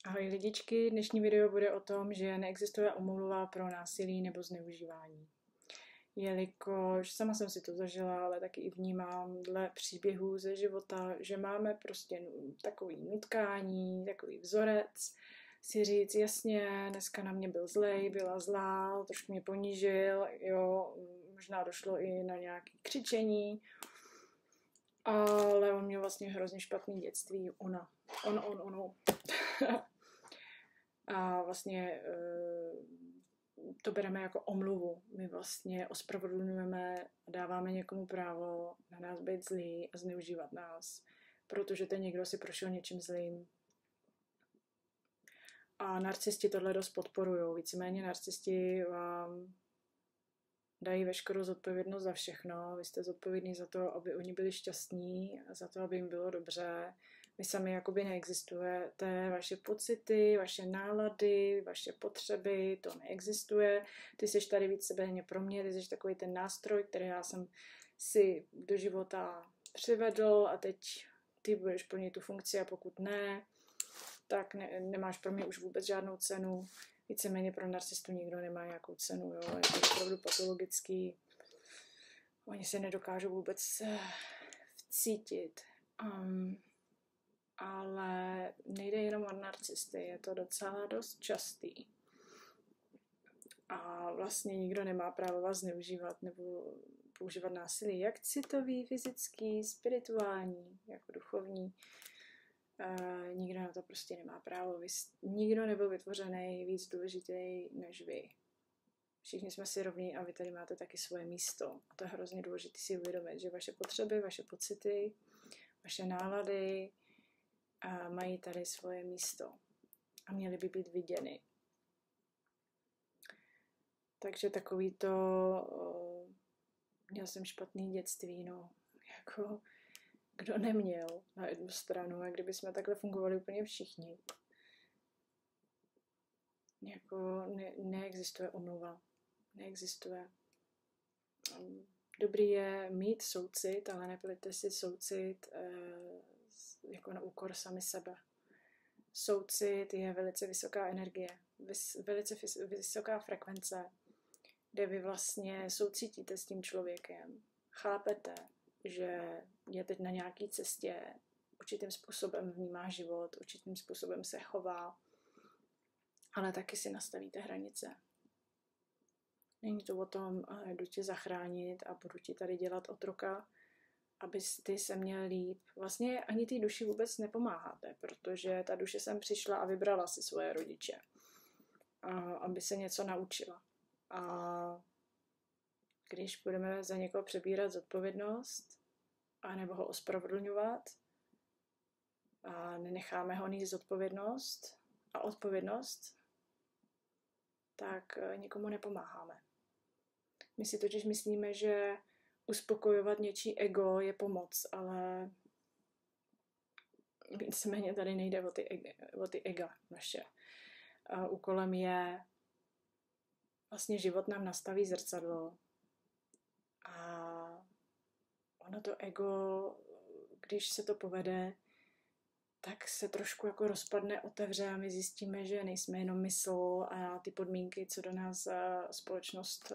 Ahoj lidičky, dnešní video bude o tom, že neexistuje omluva pro násilí nebo zneužívání. Jelikož sama jsem si to zažila, ale taky i vnímám dle příběhů ze života, že máme prostě takový nutkání, takový vzorec, si říct, jasně, dneska na mě byl zlej, byla zlá, trošku mě ponížil, jo, možná došlo i na nějaké křičení, ale on měl vlastně hrozně špatný dětství, ono. A vlastně to bereme jako omluvu. My vlastně ospravedlňujeme a dáváme někomu právo na nás být zlý a zneužívat nás, protože ten někdo si prošel něčím zlým. A narcisti tohle dost podporujou. Víceméně narcisti vám dají veškerou zodpovědnost za všechno. Vy jste zodpovědní za to, aby oni byli šťastní, za to, aby jim bylo dobře. Vy sami jakoby neexistujete, vaše pocity, vaše nálady, vaše potřeby, to neexistuje. Ty jsi tady víceméně pro mě, ty jsi takový ten nástroj, který já jsem si do života přivedl a teď ty budeš plnit tu funkci a pokud ne, tak nemáš pro mě už vůbec žádnou cenu. Víceméně pro narcistu nikdo nemá nějakou cenu, jo? Je to opravdu patologický. Oni se nedokážou vůbec vcítit. Ale nejde jenom o narcisty, je to docela dost častý. A vlastně nikdo nemá právo vás zneužívat nebo používat násilí, jak citový, fyzický, spirituální, jako duchovní. Nikdo na to prostě nemá právo. Nikdo nebyl vytvořený víc důležitý než vy. Všichni jsme si rovní a vy tady máte taky svoje místo. A to je hrozně důležité si uvědomit, že vaše potřeby, vaše pocity, vaše nálady mají tady svoje místo a měly by být viděny. Takže takový to, měl jsem špatný dětství, no, jako kdo neměl na jednu stranu, a kdyby jsme takhle fungovali úplně všichni. Jako neexistuje omluva, neexistuje. Dobrý je mít soucit, ale neplijte si soucit jako na úkor sami sebe. Soucit je velice vysoká energie, velice vysoká frekvence, kde vy vlastně soucítíte s tím člověkem. Chápete, že je teď na nějaké cestě, určitým způsobem vnímá život, určitým způsobem se chová, ale taky si nastavíte hranice. Není to o tom, jdu tě zachránit a budu ti tady dělat otroka, abys ty se měl líp. Vlastně ani té duši vůbec nepomáháte, protože ta duše sem přišla a vybrala si svoje rodiče, aby se něco naučila. A když budeme za někoho přebírat zodpovědnost, anebo ho ospravedlňovat, a nenecháme ho nést zodpovědnost a odpovědnost, tak nikomu nepomáháme. My si totiž myslíme, že uspokojovat něčí ego je pomoc, ale víceméně tady nejde o ty ega naše. Úkolem je, vlastně život nám nastaví zrcadlo a ono to ego, když se to povede, tak se trošku jako rozpadne, otevře a my zjistíme, že nejsme jenom mysl a ty podmínky, co do nás společnost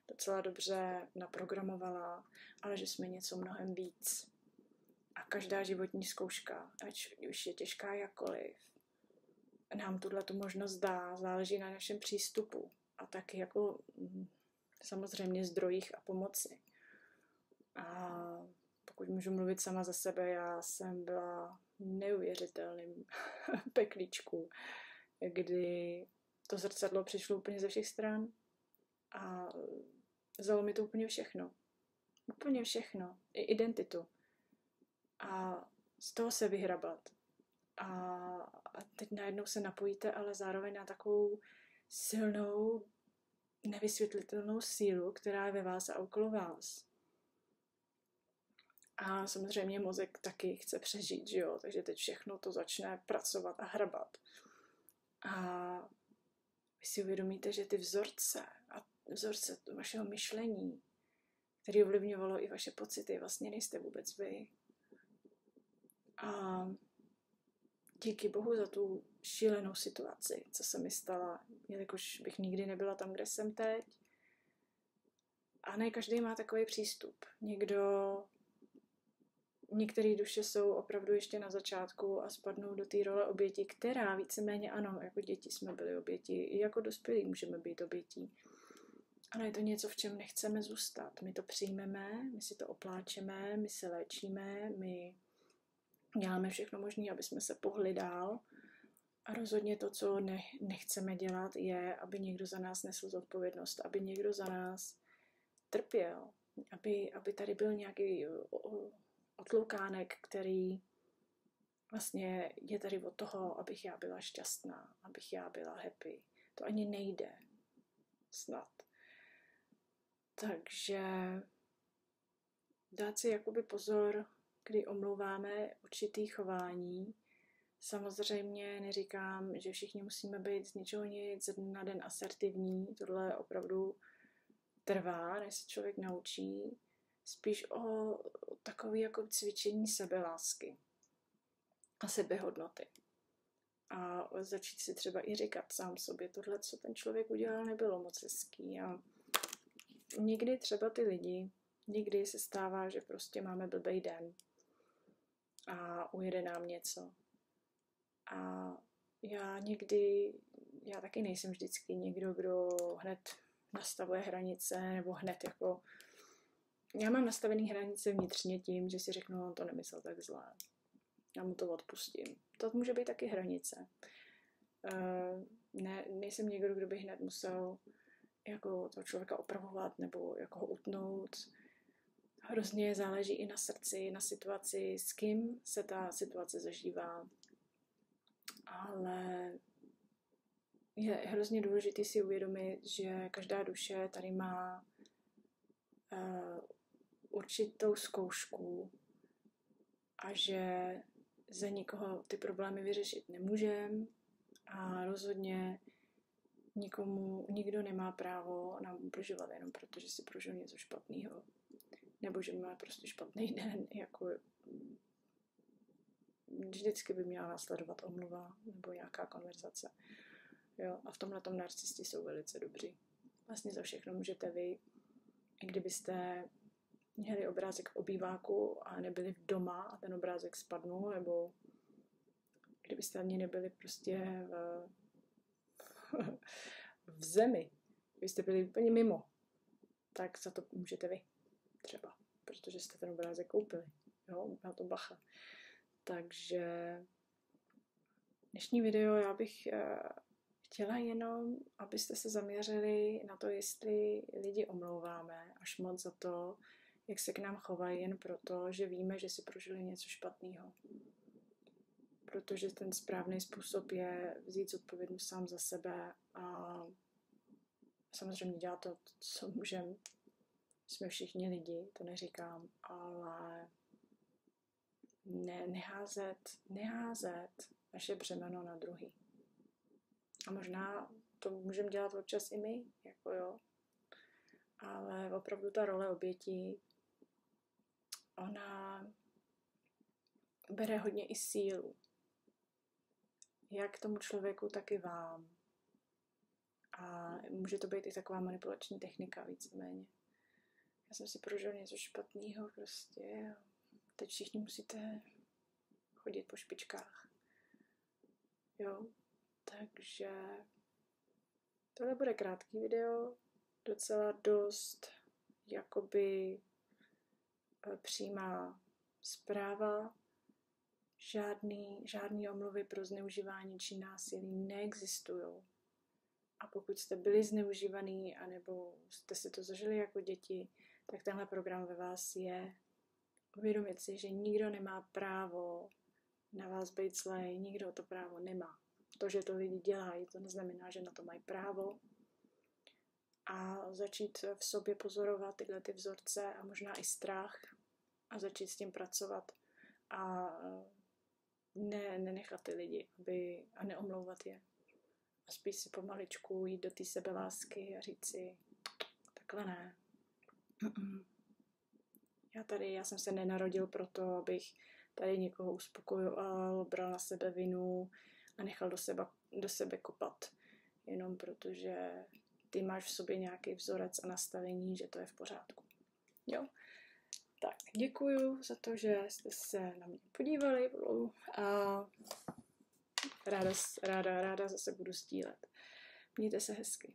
docela dobře naprogramovala, ale že jsme něco mnohem víc. A každá životní zkouška, ať už je těžká jakkoliv, nám tu možnost dá, záleží na našem přístupu a taky jako samozřejmě zdrojích a pomoci. A pokud můžu mluvit sama za sebe, já jsem byla neuvěřitelným peklíčku, kdy to zrcadlo přišlo úplně ze všech stran a vzalo mi to úplně všechno. Úplně všechno. I identitu. A z toho se vyhrabat. A teď najednou se napojíte, ale zároveň na takovou silnou, nevysvětlitelnou sílu, která je ve vás a okolo vás. A samozřejmě mozek taky chce přežít, že jo? Takže teď všechno to začne pracovat a hrabat. A vy si uvědomíte, že ty vzorce vašeho myšlení, které ovlivňovalo i vaše pocity, vlastně nejste vůbec vy. A díky Bohu za tu šílenou situaci, co se mi stala, jelikož bych nikdy nebyla tam, kde jsem teď. A ne každý má takový přístup. Některé duše jsou opravdu ještě na začátku a spadnou do té role oběti, která víceméně ano, jako děti jsme byli oběti, i jako dospělí můžeme být obětí. Ale je to něco, v čem nechceme zůstat. My to přijmeme, my si to opláčeme, my se léčíme, my děláme všechno možné, aby jsme se pohli dál. A rozhodně to, co nechceme dělat, je, aby někdo za nás nesl zodpovědnost, aby někdo za nás trpěl, aby tady byl nějaký otloukánek, který vlastně je tady od toho, abych já byla šťastná, abych já byla happy. To ani nejde. Snad. Takže dát si jakoby pozor, kdy omlouváme určitý chování. Samozřejmě neříkám, že všichni musíme být z ničeho nic na den asertivní. Tohle opravdu trvá, než se člověk naučí. Spíš o takové jako cvičení sebelásky a sebehodnoty. A začít si třeba i říkat sám sobě, tohle, co ten člověk udělal, nebylo moc hezký. A někdy třeba ty lidi, někdy se stává, že prostě máme blbej den a ujede nám něco. A já taky nejsem vždycky někdo, kdo hned nastavuje hranice, nebo hned jako... Já mám nastavený hranice vnitřně tím, že si řeknu, on to nemyslel tak zlé. Já mu to odpustím. To může být taky hranice. Nejsem někdo, kdo by hned musel jako toho člověka opravovat nebo jako ho utnout. Hrozně záleží i na srdci, na situaci, s kým se ta situace zažívá. Ale je hrozně důležité si uvědomit, že každá duše tady má určitou zkoušku a že za nikoho ty problémy vyřešit nemůžeme a rozhodně nikdo nemá právo nám ubližovat jenom proto, že si prožil něco špatného. Nebo že má prostě špatný den, jako vždycky by měla následovat omluva nebo nějaká konverzace. Jo? A v tomhletom narcisti jsou velice dobří. Vlastně za všechno můžete vy, i kdybyste měli obrázek v obýváku a nebyli doma a ten obrázek spadnul, nebo kdybyste ani nebyli prostě v zemi, kdybyste byli úplně mimo, tak za to můžete vy třeba, protože jste ten obrázek koupili. Jo, na to bacha. Takže dnešní video já bych chtěla jenom, abyste se zaměřili na to, jestli lidi omlouváme až moc za to, jak se k nám chovají jen proto, že víme, že si prožili něco špatného. Protože ten správný způsob je vzít zodpovědnost sám za sebe a samozřejmě dělat to, co můžeme. Jsme všichni lidi, to neříkám, ale neházet naše břemeno na druhý. A možná to můžeme dělat občas i my, jako jo. Ale opravdu ta role obětí, ona bere hodně i sílu. Jak tomu člověku, tak i vám. A může to být i taková manipulační technika víceméně. Já jsem si prožil něco špatného prostě. Teď všichni musíte chodit po špičkách. Jo, takže tohle bude krátký video, docela dost jakoby přímá zpráva. Žádný omluvy pro zneužívání či násilí neexistují. A pokud jste byli zneužívaný, anebo jste si to zažili jako děti, tak tenhle program ve vás je. Uvědomit si, že nikdo nemá právo na vás být zlej, nikdo to právo nemá. To, že to lidi dělají, to neznamená, že na to mají právo. A začít v sobě pozorovat tyhle ty vzorce a možná i strach a začít s tím pracovat a nenechat ty lidi a neomlouvat je. A spíš si pomaličku jít do té sebelásky a říct si, takhle ne. Já jsem se nenarodil proto, abych tady někoho uspokojoval, bral na sebe vinu a nechal do sebe kopat. Jenom protože ty máš v sobě nějaký vzorec a nastavení, že to je v pořádku. Jo? Tak, děkuju za to, že jste se na mě podívali a ráda zase budu sdílet. Mějte se hezky.